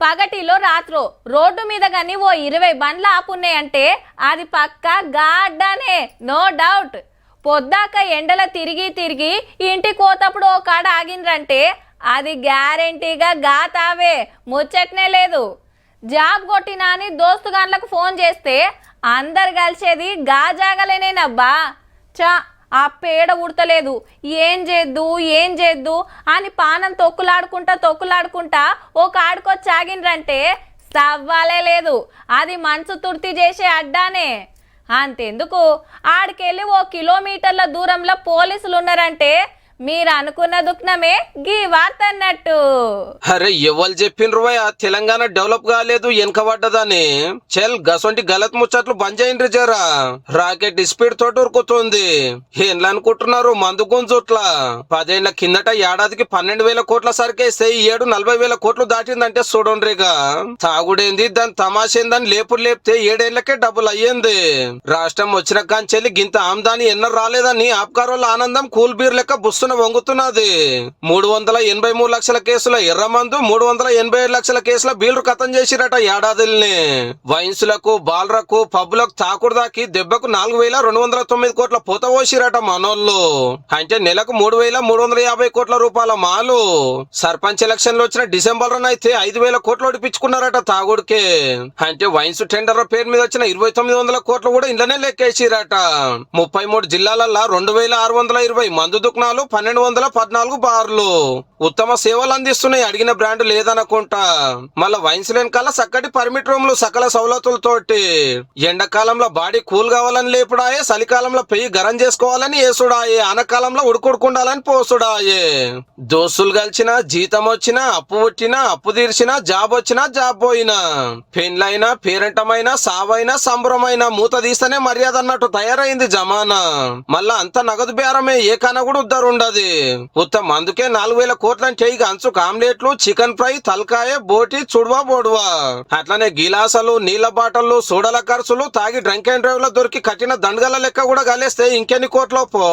పగటిలో రాత్రో road మీద కానీ ఓ 20 బండ్లు ఆపున్నాయంటే అది పక్క గాడ్డానే, నో డౌట్. పొద్దాక ఎండల తిరిగి తిరిగి ఇంటికి పోతప్పుడు ఓ కాడ ఆగిండ్రంటే అది గ్యారెంటీగా గాతావే, ముచ్చట్నే లేదు. జాబ్ కొట్టినా అని దోస్తుగాన్లకు ఫోన్ చేస్తే అందరు కలిసేది గా జాగలేనేనబ్బా. చా ఆ పేడ ఉడతలేదు, ఏం చేద్దు అని పానం తొక్కులాడుకుంటా ఓ కాడుకొచ్చి ఆగిండ్రంటే సవ్వాలే లేదు, అది మనసు తుర్తి చేసే అడ్డానే. అంతెందుకు, ఆడికెళ్ళి ఓ కిలోమీటర్ల దూరంలో పోలీసులు ఉన్నారంటే మీరు అనుకున్న దుఃఖనమే గీ వార్త అన్నట్టు. అరే ఎవరు చెప్పిండ్రు తెలంగాణ డెవలప్ కాలేదు వెనకబడ్డదని. చెల్ గసొంటి గలత్ ముచ్చట్లు బంద్ చేయండి జరా. రాకెట్ స్పీడ్ తోటి ఉరుకుతుంది. ఏండ్లు అనుకుంటున్నారు మందు గుంజుట్ల. 10 ఏళ్ల కిందట ఏడాదికి 12,000 కోట్ల సరికేస్తే ఈ ఏడు 40,000 కోట్లు దాటిందంటే చూడండిగా. తాగుడేంది దాని తమాషేందని లేపుడు లేపితే 7 ఏళ్లకే డబ్బులు అయ్యింది. రాష్ట్రం వచ్చిన కాంచెల్లి గింత ఆమ్దాని ఎన్నో రాలేదని ఆప్కారోళ్ళ ఆనందం కూల్ బీర్ లెక్క బుస్తున్న వంగుతున్నది. 383 లక్షల కేసుల ఎర్రమందు, 387 లక్షల కేసుల బీళ్లు కథం చేసిరట ఏడాదిల్ని. వైన్సులకు, బాల్రకు, పబ్బులకు తాకుడు దాకి దెబ్బకు 4,209 కోట్ల పూత పోసిరట మనోళ్ళు. అంటే నెలకు 3,350 కోట్ల రూపాయల మాలు. సర్పంచ్ ఎలక్షన్లు వచ్చిన డిసెంబర్ అయితే 5,000 కోట్లు ఓడిపించుకున్నారట తాగుడికే. అంటే వైన్స్ టెండర్ పేరు మీద వచ్చిన 2,900 కోట్లు కూడా ఇంట్లోనే లెక్కేసిరట. 33 జిల్లాలల్లో 2,620 మందు దుకాణాలు, 1,214 బార్లు. ఉత్తమ సేవలు అందిస్తున్నాయి, అడిగిన బ్రాండ్ లేదనుకుంటా. మళ్ళా వైన్స్ వెనకాల చక్కటి పర్మిట్ రూమ్లు, సకల సౌలతులతోటి. ఎండాకాలంలో బాడీ కూల్ కావాలని లేపుడాయే, చలికాలంలో పెయ్యి గరం చేసుకోవాలని ఏసుడాయే, ఆనకాలంలో ఉడుకుండాలని పోసుడాయే. దోస్తులు కలిసినా, జీతం వచ్చినా, అప్పు పుట్టినా, అప్పు తీర్చినా, జాబ్ వచ్చినా, జాబ్ పోయినా, పెండ్లైనా, పేరెంటమైనా, సావైనా, సంబరమైనా మూత తీస్తేనే మర్యాద అన్నట్టు తయారైంది జమానా. మళ్ళా అంత నగదు బేరమే, ఏ కన కూడా ఉద్దరుండది. ఉత్తమ అందుకే 4,000 కోట్లంటే ఇక అంచుకు ఆమ్లెట్లు, చికెన్ ఫ్రై, తలకాయ, బోటి, చుడువా బోడువా. అట్లనే గిలాసలు, నీళ్ల బాటలు, సోడల ఖర్చులు, తాగి డ్రంక్ అండ్ డ్రైవ్ లో దొరికి కట్టిన దండగల లెక్క కూడా కలిస్తే ఇంకెన్ని కోట్లో పో.